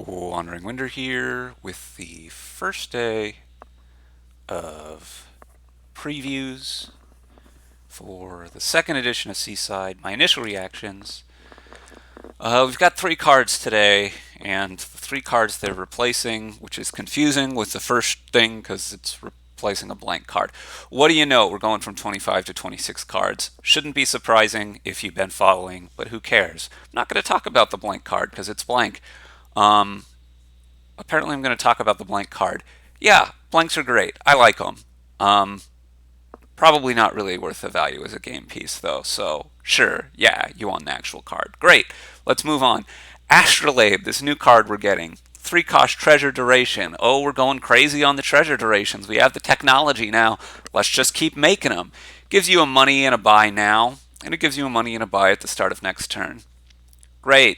Wandering Winder here with the first day of previews for the second edition of Seaside. My initial reactions. We've got three cards today, and the three cards they're replacing, which is confusing with the first thing because it's replacing a blank card. What do you know? We're going from 25 to 26 cards. Shouldn't be surprising if you've been following, but who cares? I'm not going to talk about the blank card because it's blank. Um, Apparently, I'm going to talk about the blank card. Yeah, blanks are great. I like them. Um, Probably not really worth the value as a game piece, though. So, sure, yeah, you want an actual card. Great. Let's move on. Astrolabe, this new card we're getting. 3 cost treasure duration. Oh, we're going crazy on the treasure durations. We have the technology now. Let's just keep making them. Gives you a money and a buy now, and it gives you a money and a buy at the start of next turn. Great.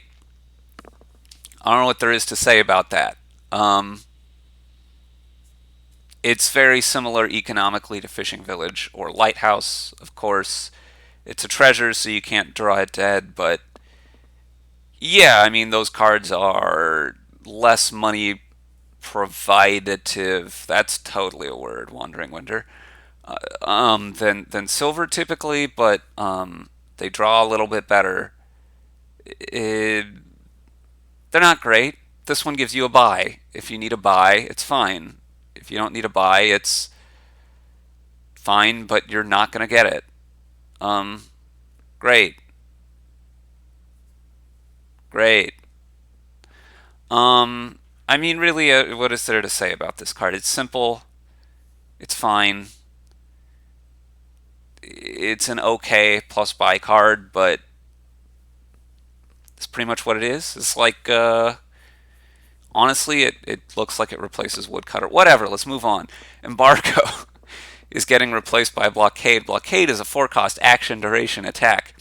I don't know what there is to say about that. Um, It's very similar economically to Fishing Village or Lighthouse, of course. It's a treasure, so you can't draw it dead, but yeah, I mean, those cards are less money providative. That's totally a word, Wandering Winder. Than silver typically, but they draw a little bit better. It, they're not great. This one gives you a buy. If you need a buy, it's fine. If you don't need a buy, it's fine, but you're not going to get it. Um, Great, great. I mean, really, what is there to say about this card? It's simple. It's fine. It's an okay plus buy card, but it's pretty much what it is. It's like, honestly, it looks like it replaces Woodcutter. Whatever, let's move on. Embargo is getting replaced by Blockade. Blockade is a 4 cost action duration attack.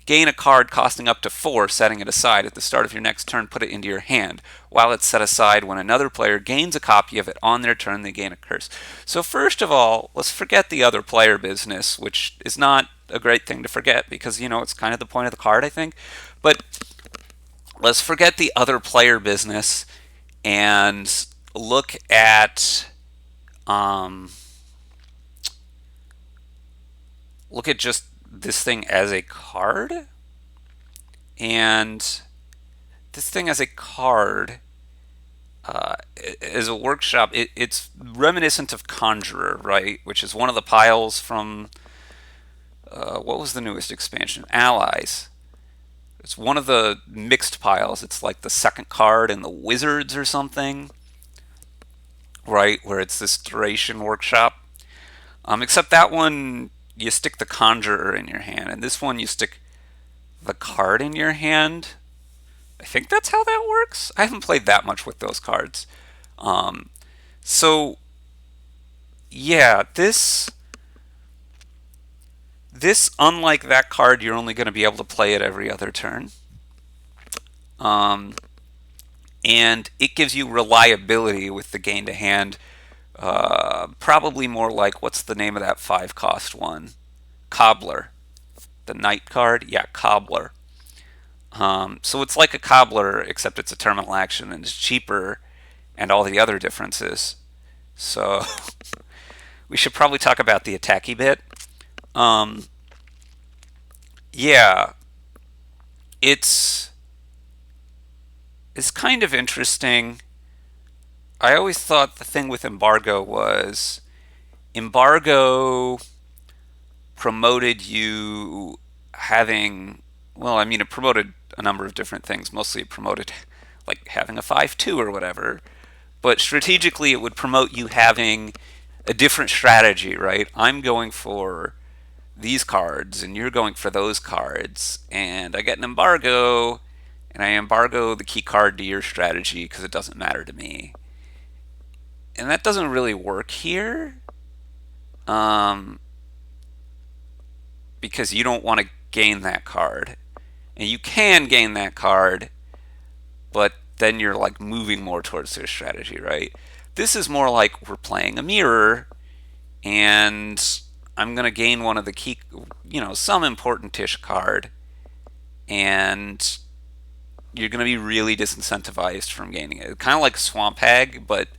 Gain a card costing up to 4, setting it aside. At the start of your next turn, put it into your hand. While it's set aside, when another player gains a copy of it on their turn, they gain a curse. So first of all, let's forget the other player business, which is not a great thing to forget because, it's kind of the point of the card, I think. But let's forget the other player business and look at um, just this thing as a card. And this thing as a card as a workshop, it's reminiscent of Conjurer, right? Which is one of the piles from what was the newest expansion? Allies. It's one of the mixed piles. It's like the second card in the Wizards or something, right? Where it's this duration workshop. Except that one, you stick the Conjurer in your hand, and this one, you stick the card in your hand. I think that's how that works. I haven't played that much with those cards. Um, so yeah, this unlike that card, you're only going to be able to play it every other turn. Um, and it gives you reliability with the gain to hand. Probably more like what's the name of that 5 cost one? Cobbler. The knight card? Yeah, Cobbler. So it's like a Cobbler, except it's a terminal action and it's cheaper and all the other differences. So we should probably talk about the attacky bit. Um, yeah, it's it's kind of interesting. I always thought the thing with embargo was embargo promoted you having, well, I mean, it promoted a number of different things. Mostly it promoted like having a 5-2 or whatever. But strategically, it would promote you having a different strategy, right? I'm going for these cards and you're going for those cards, and I get an embargo, and I embargo the key card to your strategy because it doesn't matter to me. And that doesn't really work here um, because you don't want to gain that card. And you can gain that card, but then you're like moving more towards their strategy, right? This is more like we're playing a mirror, and I'm going to gain one of the key, some important-ish card, and you're going to be really disincentivized from gaining it. Kind of like Swamp Hag, but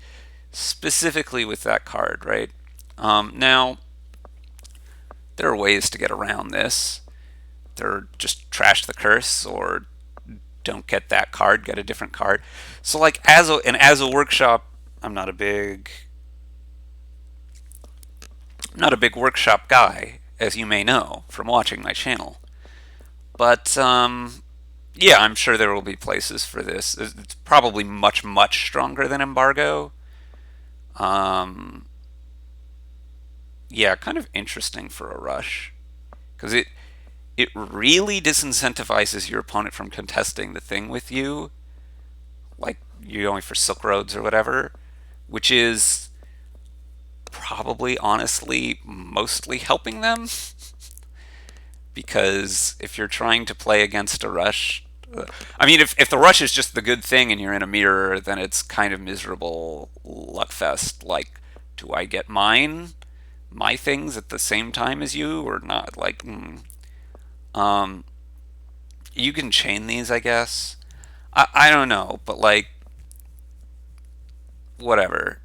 specifically with that card, right? Now, there are ways to get around this. They're just trash the curse or don't get that card, get a different card. So like as a workshop, I'm not a big workshop guy, as you may know from watching my channel. But yeah, I'm sure there will be places for this. It's probably much, much stronger than embargo. Um, yeah, kind of interesting for a rush because it really disincentivizes your opponent from contesting the thing with you, like you're going for Silk Roads or whatever, which is probably honestly mostly helping them because if you're trying to play against a rush, I mean, if the rush is just the good thing and you're in a mirror, then it's kind of miserable luckfest. Like, do I get my things at the same time as you or not? Like, um, you can chain these, I guess. I don't know, but like, whatever.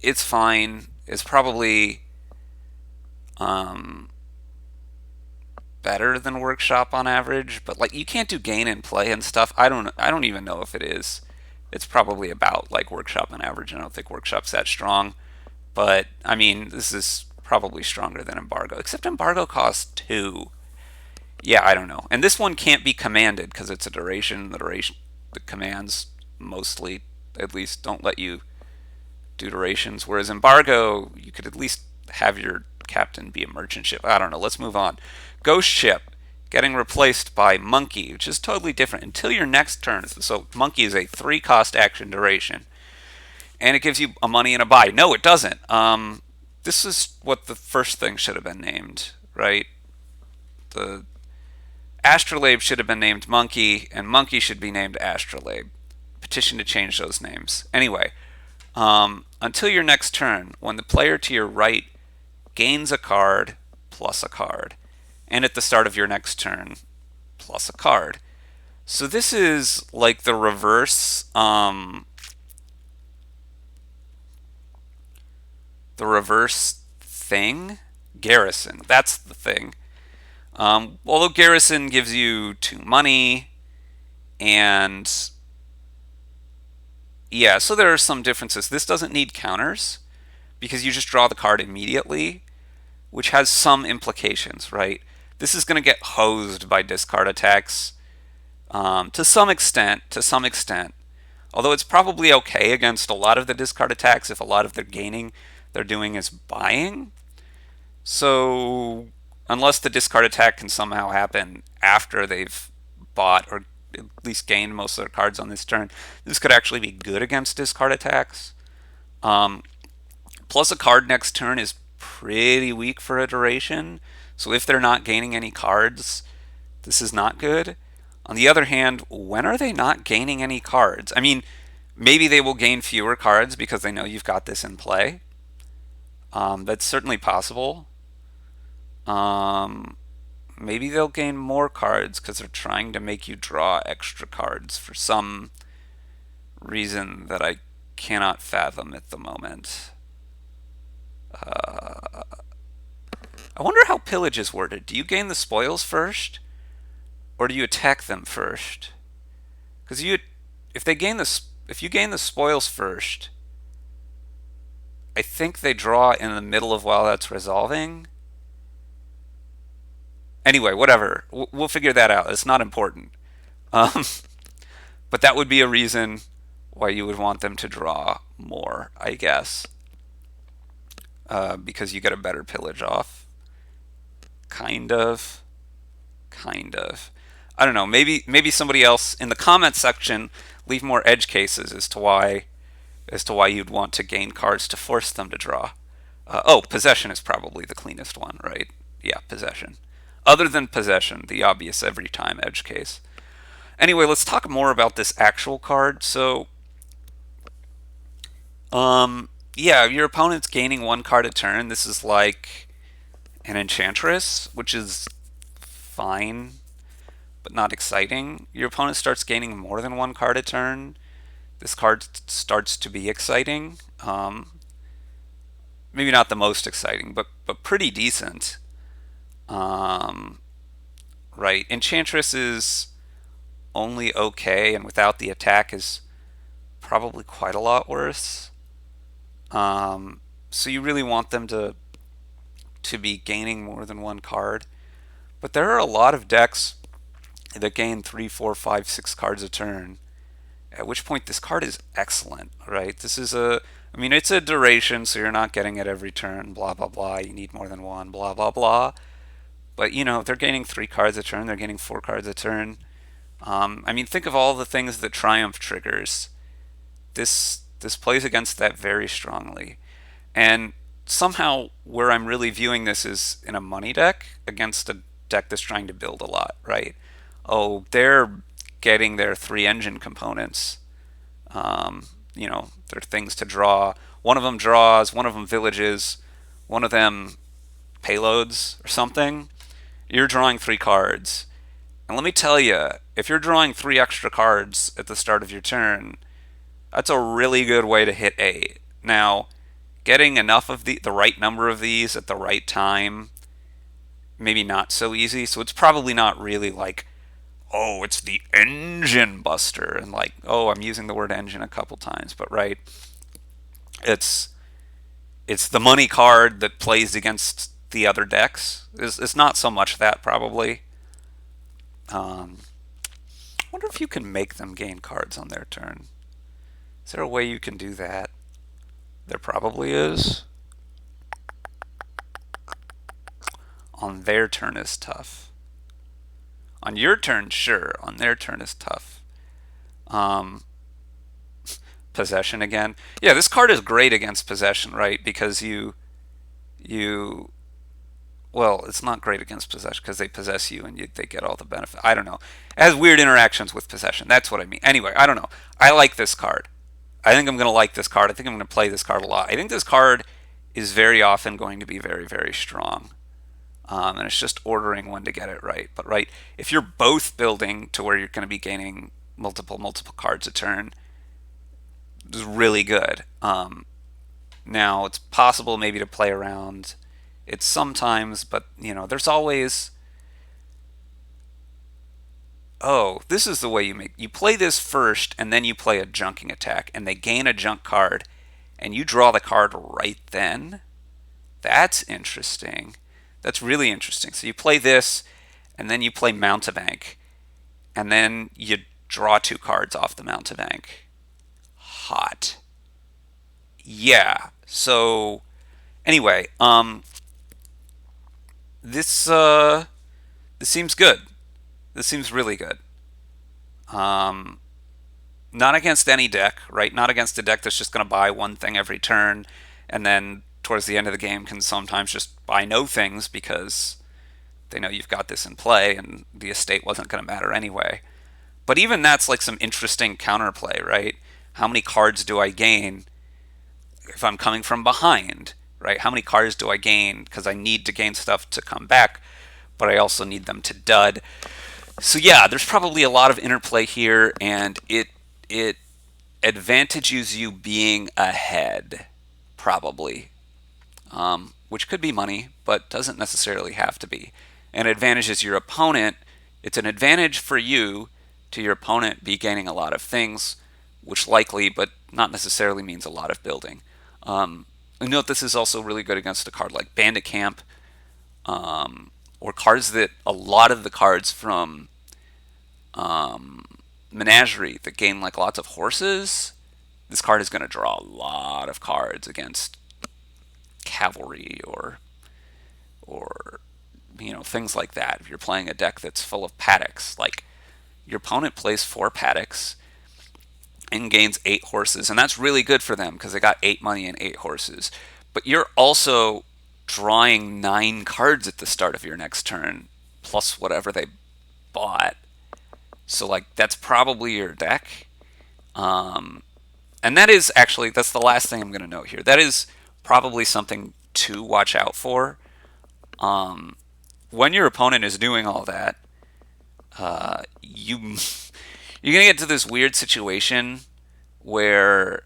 It's fine. It's probably um, better than Workshop on average, but like you can't do gain and play and stuff. I don't even know if it is. It's probably about like Workshop on average. I don't think Workshop's that strong, but I mean this is probably stronger than Embargo. Except Embargo costs 2. Yeah, I don't know. And this one can't be commanded because it's a duration. The commands mostly, at least, don't let you do durations. Whereas Embargo, you could at least have your captain be a merchant ship. I don't know. Let's move on. Ghost ship getting replaced by Monkey, which is totally different until your next turn. So Monkey is a 3-cost action duration, and it gives you a money and a buy. No, it doesn't. This is what the first thing should have been named, right? The Astrolabe should have been named Monkey, and Monkey should be named Astrolabe. Petition to change those names. Anyway, until your next turn, when the player to your right gains a card plus a card, and at the start of your next turn plus a card. So this is like the reverse thing. Garrison, that's the thing. Although Garrison gives you 2 money, and yeah, so there are some differences. This doesn't need counters because you just draw the card immediately, which has some implications, right? This is going to get hosed by discard attacks to some extent. Although it's probably okay against a lot of the discard attacks if a lot of the gaining they're doing is buying. So unless the discard attack can somehow happen after they've bought or at least gained most of their cards on this turn, this could actually be good against discard attacks. Plus a card next turn is pretty weak for a duration, so if they're not gaining any cards, this is not good. On the other hand, when are they not gaining any cards? I mean, maybe they will gain fewer cards because they know you've got this in play. That's certainly possible. Maybe they'll gain more cards because they're trying to make you draw extra cards for some reason that I cannot fathom at the moment. I wonder how pillage is worded. Do you gain the spoils first, or do you attack them first? Because if you gain the spoils first, I think they draw in the middle of while that's resolving. Anyway, whatever. We'll figure that out. It's not important. Um, but that would be a reason why you would want them to draw more, I guess, because you get a better pillage off. Kind of. I don't know. Maybe somebody else in the comments section leave more edge cases as to why you'd want to gain cards to force them to draw. Possession is probably the cleanest one, right? Yeah, possession. Other than possession, the obvious every time edge case. Anyway, let's talk more about this actual card. So, yeah, your opponent's gaining 1 card a turn. This is like an Enchantress, which is fine. but not exciting. Your opponent starts gaining more than one card a turn. This card starts to be exciting. Maybe not the most exciting, but pretty decent. Um, right. Enchantress is only okay, and without the attack is probably quite a lot worse. So you really want them to be gaining more than one card. But there are a lot of decks that gain 3, 4, 5, 6 cards a turn. At which point this card is excellent, right? This is I mean, it's a duration, so you're not getting it every turn, blah, blah, blah. You need more than one, blah, blah, blah. But, they're gaining 3 cards a turn, they're gaining 4 cards a turn. I mean, think of all the things that Triumph triggers. This plays against that very strongly. And somehow, where I'm really viewing this is in a money deck against a deck that's trying to build a lot, right? Oh, they're getting their 3 engine components. They're things to draw. One of them draws, one of them villages, one of them payloads or something. You're drawing 3 cards. And let me tell you, if you're drawing 3 extra cards at the start of your turn, that's a really good way to hit 8. Now, getting enough of the right number of these at the right time, maybe not so easy. So it's probably not really like, oh, it's the engine buster, and like, oh, I'm using the word engine a couple times, but right, it's it's the money card that plays against the other decks. It's not so much that probably. I wonder if you can make them gain cards on their turn. Is there a way you can do that? There probably is. On their turn is tough. On your turn, sure. On their turn is tough. Um, Possession again. Yeah, this card is great against possession, right? Because you well, it's not great against possession because they possess you and they get all the benefit. I don't know. It has weird interactions with possession. That's what I mean. Anyway, I don't know. I like this card. I think I'm going to like this card. I think I'm going to play this card a lot. I think this card is very often going to be very, very strong. And it's just ordering when to get it right. But right, if you're both building to where you're going to be gaining multiple cards a turn, it's really good. Now it's possible maybe to play around it sometimes, but there's always. Oh, this is the way you play this first, and then you play a junking attack, and they gain a junk card, and you draw the card right then. That's interesting. That's really interesting. So you play this, and then you play Mountebank, and then you draw 2 cards off the Mountebank. Hot. Yeah. So anyway, this seems good. This seems really good. Um, Not against any deck, right? Not against a deck that's just going to buy one thing every turn, and then towards the end of the game can sometimes just buy no things because they know you've got this in play and the estate wasn't going to matter anyway. But even that's like some interesting counterplay, right? How many cards do I gain if I'm coming from behind, right? How many cards do I gain because I need to gain stuff to come back, but I also need them to dud. So yeah, there's probably a lot of interplay here, and it advantages you being ahead, probably, which could be money, but doesn't necessarily have to be. And advantages your opponent. It's an advantage for you to your opponent be gaining a lot of things, which likely, but not necessarily, means a lot of building. Note this is also really good against a card like Bandit Camp, or cards that a lot of the cards from Menagerie that gain like lots of horses. This card is going to draw a lot of cards against cavalry or things like that. If you're playing a deck that's full of paddocks, like your opponent plays 4 paddocks and gains 8 horses, and that's really good for them because they got 8 money and 8 horses. But you're also drawing 9 cards at the start of your next turn, plus whatever they bought. So like that's probably your deck. And that's the last thing I'm going to note here. That is probably something to watch out for. When your opponent is doing all that, you you're gonna get to this weird situation where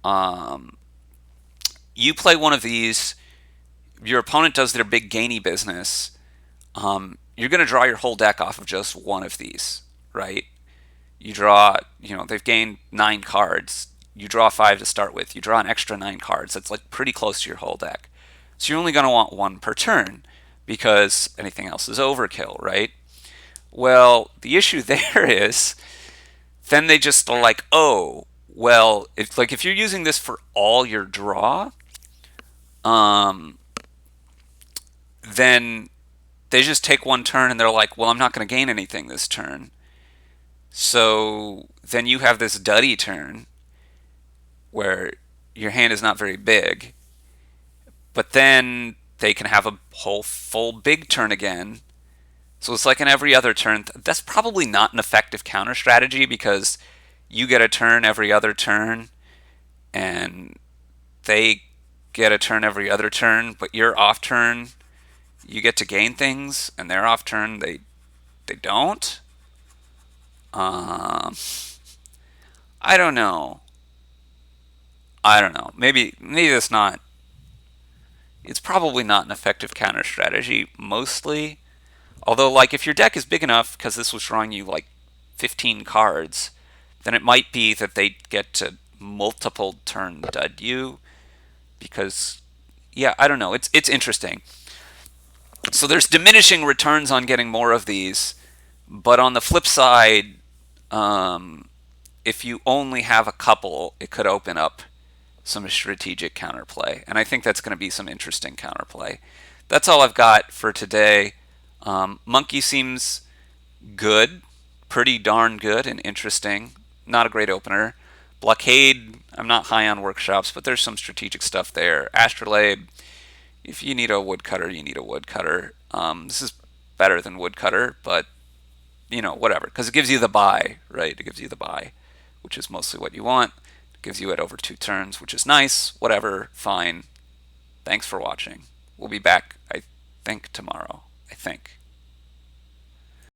um, you play one of these, your opponent does their big gainy business. You're gonna draw your whole deck off of just one of these, right? You draw, they've gained 9 cards. You draw 5 to start with. You draw an extra 9 cards. That's like pretty close to your whole deck. So you're only going to want one per turn because anything else is overkill, right? Well, the issue there is then they just are like, oh, well, if you're using this for all your draw, um, then they just take one turn and they're like, well, I'm not going to gain anything this turn. So then you have this duddy turn where your hand is not very big, but then they can have a whole full big turn again. So it's like in every other turn. That's probably not an effective counter strategy because you get a turn every other turn and they get a turn every other turn, but your off turn you get to gain things and their off turn they don't. Um, I don't know. I don't know. Maybe that's not. It's probably not an effective counter strategy mostly. Although, like, if your deck is big enough, because this was drawing you like 15 cards, then it might be that they get to multiple turn dud you. Because, yeah, I don't know. It's interesting. So there's diminishing returns on getting more of these, but on the flip side, um, if you only have a couple, it could open up some strategic counterplay, and I think that's going to be some interesting counterplay. That's all I've got for today. Monkey seems good, pretty darn good and interesting. Not a great opener. Blockade, I'm not high on workshops, but there's some strategic stuff there. Astrolabe, if you need a woodcutter, you need a woodcutter. This is better than woodcutter, but whatever, because it gives you the buy, right? It gives you the buy, which is mostly what you want. It gives you it over 2 turns, which is nice. Whatever, fine. Thanks for watching. We'll be back, I think, tomorrow. I think.